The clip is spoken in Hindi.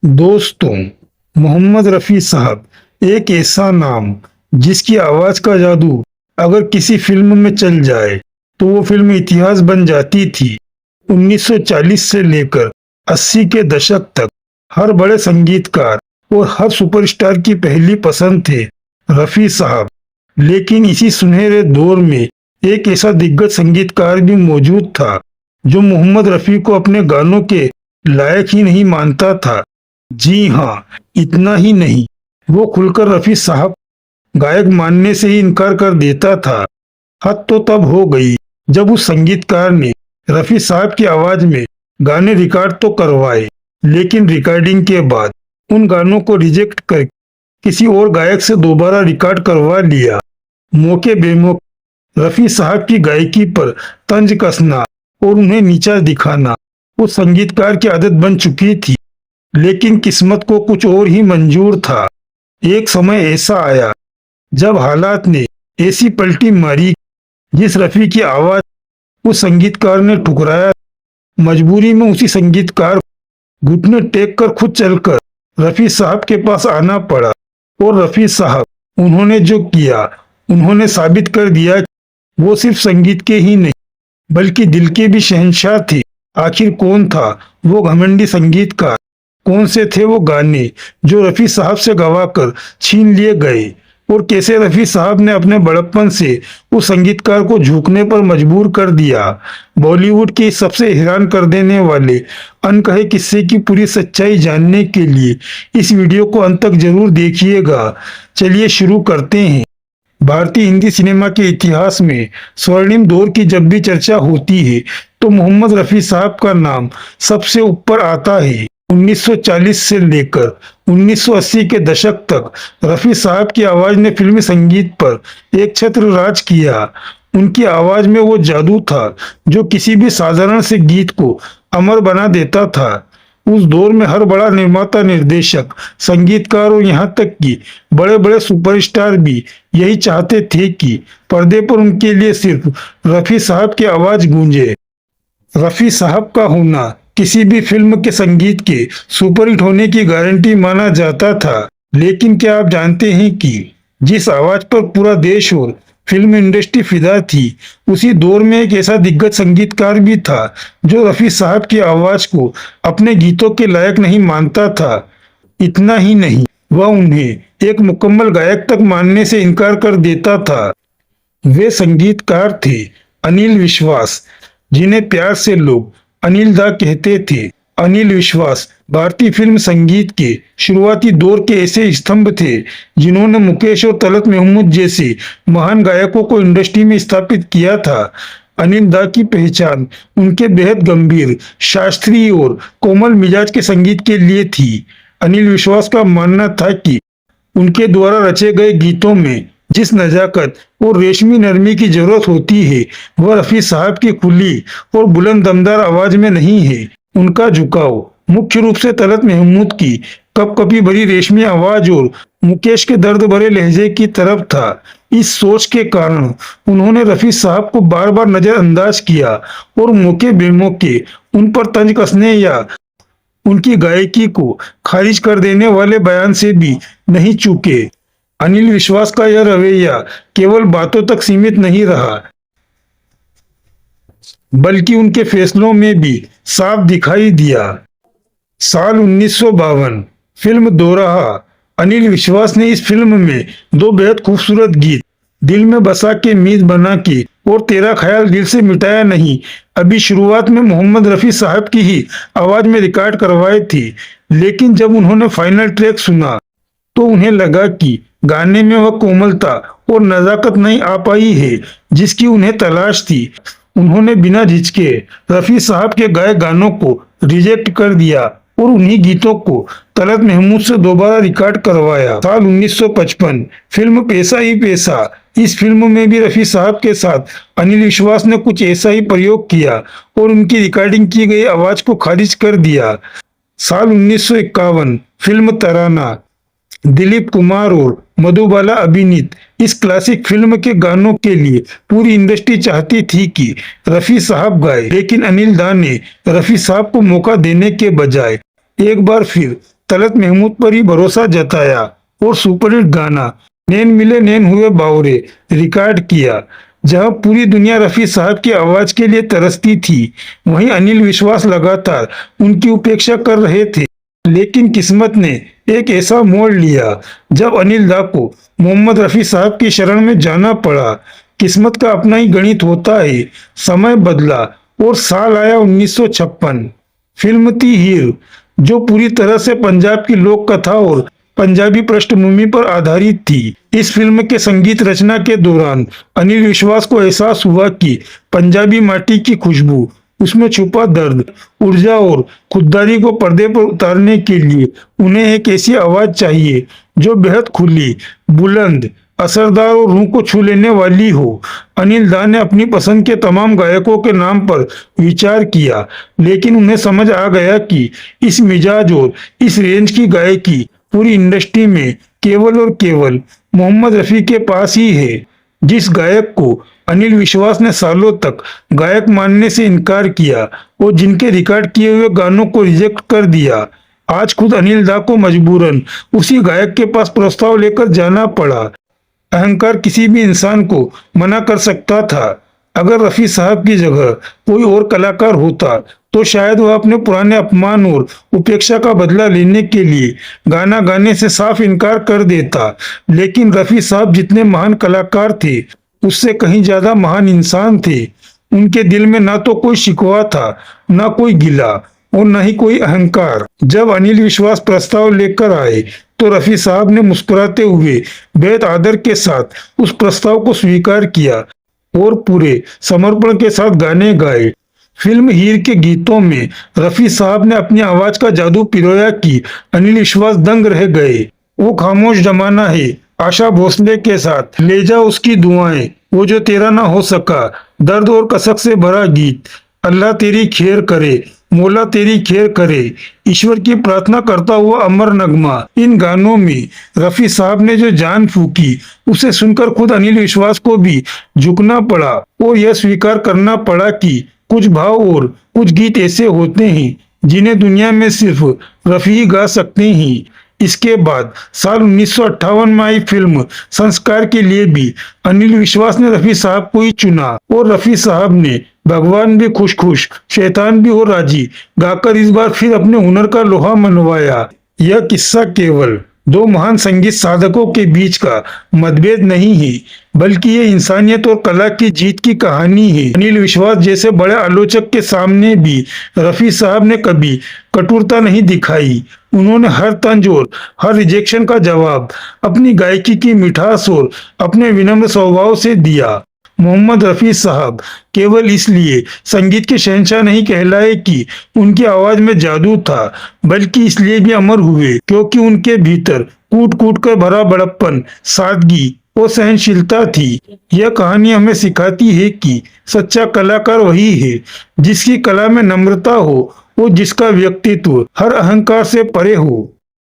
दोस्तों, मोहम्मद रफ़ी साहब एक ऐसा नाम जिसकी आवाज़ का जादू अगर किसी फिल्म में चल जाए तो वो फिल्म इतिहास बन जाती थी। 1940 से लेकर 80 के दशक तक हर बड़े संगीतकार और हर सुपरस्टार की पहली पसंद थे रफ़ी साहब। लेकिन इसी सुनहरे दौर में एक ऐसा दिग्गज संगीतकार भी मौजूद था जो मोहम्मद रफ़ी को अपने गानों के लायक ही नहीं मानता था। जी हाँ, इतना ही नहीं, वो खुलकर रफ़ी साहब गायक मानने से ही इनकार कर देता था। हद तो तब हो गई जब उस संगीतकार ने रफ़ी साहब की आवाज़ में गाने रिकॉर्ड तो करवाए, लेकिन रिकॉर्डिंग के बाद उन गानों को रिजेक्ट कर किसी और गायक से दोबारा रिकॉर्ड करवा लिया। मौके बेमौके रफ़ी साहब की गायकी पर तंज कसना और उन्हें नीचा दिखाना उस संगीतकार की आदत बन चुकी थी। लेकिन किस्मत को कुछ और ही मंजूर था। एक समय ऐसा आया जब हालात ने ऐसी पलटी मारी, जिस रफ़ी की आवाज़ उस संगीतकार ने ठुकराया। मजबूरी में उसी संगीतकार घुटने टेक कर खुद चलकर रफ़ी साहब के पास आना पड़ा। और रफ़ी साहब, उन्होंने जो किया, उन्होंने साबित कर दिया कि वो सिर्फ संगीत के ही नहीं बल्कि दिल के भी शहंशाह थे। आखिर कौन था वो घमंडी संगीतकार? कौन से थे वो गाने जो रफ़ी साहब से गवाकर छीन लिए गए? और कैसे रफ़ी साहब ने अपने बड़प्पन से उस संगीतकार को झुकने पर मजबूर कर दिया? बॉलीवुड के इस सबसे हैरान कर देने वाले अनकहे किस्से की पूरी सच्चाई जानने के लिए इस वीडियो को अंत तक जरूर देखिएगा। चलिए शुरू करते हैं। भारतीय हिंदी सिनेमा के इतिहास में स्वर्णिम दौर की जब भी चर्चा होती है तो मोहम्मद रफ़ी साहब का नाम सबसे ऊपर आता है। 1940 से लेकर 1980 के दशक तक रफ़ी साहब की आवाज़ ने फिल्मी संगीत पर एक छत्र राज किया। उनकी आवाज़ में वो जादू था जो किसी भी साधारण से गीत को अमर बना देता था। उस दौर में हर बड़ा निर्माता, निर्देशक, संगीतकार और यहाँ तक कि बड़े बड़े सुपरस्टार भी यही चाहते थे कि पर्दे पर उनके लिए सिर्फ रफ़ी साहब की आवाज़ गूंजे। रफ़ी साहब का होना किसी भी फिल्म के संगीत के सुपरहिट होने की गारंटी माना जाता था। लेकिन क्या आप जानते हैं कि जिस आवाज पर पूरा देश और फिल्म इंडस्ट्री फिदा थी, उसी दौर में एक ऐसा दिग्गज संगीतकार भी था जो रफ़ी साहब की आवाज को अपने गीतों के लायक नहीं मानता था। इतना ही नहीं, वह उन्हें एक मुकम्मल गायक तक मानने से इनकार कर देता था। वे संगीतकार थे अनिल विश्वास, जिन्हें प्यार से लोग अनिल दा कहते थे। अनिल विश्वास भारतीय फिल्म संगीत के शुरुआती दौर के ऐसे स्तंभ थे जिन्होंने मुकेश और तलत महमूद जैसे महान गायकों को इंडस्ट्री में स्थापित किया था। अनिल दा की पहचान उनके बेहद गंभीर, शास्त्रीय और कोमल मिजाज के संगीत के लिए थी। अनिल विश्वास का मानना था कि उनके द्वारा रचे गए गीतों में जिस नजाकत और रेशमी नरमी की जरूरत होती है, वह रफ़ी साहब की खुली और बुलंद दमदार आवाज में नहीं है। उनका झुकाव मुख्य रूप से तलत महमूद की कपकपी भरी रेशमी आवाज और मुकेश के दर्द भरे लहजे की तरफ था। इस सोच के कारण उन्होंने रफ़ी साहब को बार बार नजरअंदाज किया और मौके बेमौके उन पर तंज कसने या उनकी गायकी को खारिज कर देने वाले बयान से भी नहीं चूके। अनिल विश्वास का यह रवैया केवल बातों तक सीमित नहीं रहा, बल्कि उनके फैसलों में भी साफ दिखाई दिया। साल 1952 फिल्म दोराहा। अनिल विश्वास ने इस फिल्म में दो बेहद खूबसूरत गीत, दिल में बसा के मीत बना के और तेरा ख्याल दिल से मिटाया नहीं, अभी शुरुआत में मोहम्मद रफ़ी साहब की ही आवाज में रिकॉर्ड करवाए थे। लेकिन जब उन्होंने फाइनल ट्रैक सुना तो उन्हें लगा कि गाने में वह कोमलता और नजाकत नहीं आ पाई है जिसकी उन्हें तलाश थी। उन्होंने बिना झिझके रफ़ी साहब के गाए गानों को रिजेक्ट कर दिया और उन्हीं गीतों को तलत महमूद से दोबारा रिकॉर्ड करवाया। साल 1955 फिल्म पैसा ही पैसा। इस फिल्म में भी रफ़ी साहब के साथ अनिल विश्वास ने कुछ ऐसा ही प्रयोग किया और उनकी रिकॉर्डिंग की गई आवाज को खारिज कर दिया। साल 1951 फिल्म तराना। दिलीप कुमार और मधुबाला अभिनीत इस क्लासिक फिल्म के गानों के लिए पूरी इंडस्ट्री चाहती थी कि रफ़ी साहब गाए, लेकिन अनिल दा ने रफ़ी साहब को मौका देने के बजाय एक बार फिर तलत महमूद पर ही भरोसा जताया और सुपरहिट गाना नैन मिले नैन हुए बावरे रिकॉर्ड किया। जहां पूरी दुनिया रफी साहब की आवाज के लिए तरसती थी, वहीं अनिल विश्वास लगातार उनकी उपेक्षा कर रहे थे। लेकिन किस्मत ने एक ऐसा मोड़ लिया जब अनिल दा को मोहम्मद रफी साहब की शरण में जाना पड़ा। किस्मत का अपना ही गणित होता है। समय बदला और साल आया 1956। फिल्म थी हीर, जो पूरी तरह से पंजाब की लोक कथा और पंजाबी पृष्ठभूमि पर आधारित थी। इस फिल्म के संगीत रचना के दौरान अनिल विश्वास को एहसास हुआ कि पंजाबी माटी की खुशबू, उसमें छुपा दर्द, ऊर्जा और खुददारी को पर्दे पर उतारने के लिए उन्हें एक ऐसी आवाज चाहिए जो बेहद खुली, बुलंद, असरदार और रूह को छू लेने वाली हो। अनिल दा ने अपनी पसंद के तमाम गायकों के नाम पर विचार किया, लेकिन उन्हें समझ आ गया कि इस मिजाज और इस रेंज की गायकी पूरी इंडस्ट्री में केवल और केवल मोहम्मद रफी के पास ही है। जिस गायक को अनिल विश्वास ने सालों तक गायक मानने से इनकार किया और जिनके रिकॉर्ड किए हुए गानों को रिजेक्ट कर दिया, आज खुद अनिल दा को मजबूरन उसी गायक के पास प्रस्ताव लेकर जाना पड़ा। अहंकार किसी भी इंसान को मना कर सकता था। अगर रफी साहब की जगह कोई और कलाकार होता तो शायद वह अपने पुराने अपमान और उपेक्षा का बदला लेने के लिए गाना गाने से साफ इनकार कर देता। लेकिन रफी साहब जितने महान कलाकार थे, उससे कहीं ज्यादा महान इंसान थे। उनके दिल में ना तो कोई शिकवा था, ना कोई गिला और न ही कोई अहंकार। जब अनिल विश्वास प्रस्ताव लेकर आए तो रफी साहब ने मुस्कुराते हुए बेहद आदर के साथ उस प्रस्ताव को स्वीकार किया और पूरे समर्पण के साथ गाने गाए। फिल्म हीर के गीतों में रफी साहब ने अपनी आवाज का जादू पिरोया कि अनिल विश्वास दंग रह गए। वो खामोश जमाना है, आशा भोसले के साथ ले जा उसकी दुआएं, वो जो तेरा ना हो सका, दर्द और कसक से भरा गीत, अल्लाह तेरी खैर करे, मौला तेरी खैर करे, ईश्वर की प्रार्थना करता हुआ अमर नगमा। इन गानों में रफी साहब ने जो जान फूकी, उसे सुनकर खुद अनिल विश्वास को भी झुकना पड़ा और यह स्वीकार करना पड़ा कि कुछ भाव और कुछ गीत ऐसे होते हैं जिन्हें दुनिया में सिर्फ रफी ही गा सकते हैं। इसके बाद साल 1958 में आई फिल्म संस्कार के लिए भी अनिल विश्वास ने रफी साहब को ही चुना और रफी साहब ने भगवान भी खुश खुश शैतान भी हो राजी गाकर इस बार फिर अपने हुनर का लोहा मनवाया। यह किस्सा केवल दो महान संगीत साधकों के बीच का मतभेद नहीं है, बल्कि ये इंसानियत और कला की जीत की कहानी है। अनिल विश्वास जैसे बड़े आलोचक के सामने भी रफी साहब ने कभी कठोरता नहीं दिखाई। उन्होंने हर तंज और हर रिजेक्शन का जवाब अपनी गायकी की मिठास और अपने विनम्र स्वभाव से दिया। मोहम्मद रफी साहब केवल इसलिए संगीत के शहंशाह नहीं कहलाए कि उनकी आवाज में जादू था, बल्कि इसलिए भी अमर हुए क्योंकि उनके भीतर कूट कूट कर भरा बड़प्पन, सादगी और सहनशीलता थी। यह कहानी हमें सिखाती है कि सच्चा कलाकार वही है जिसकी कला में नम्रता हो और जिसका व्यक्तित्व हर अहंकार से परे हो।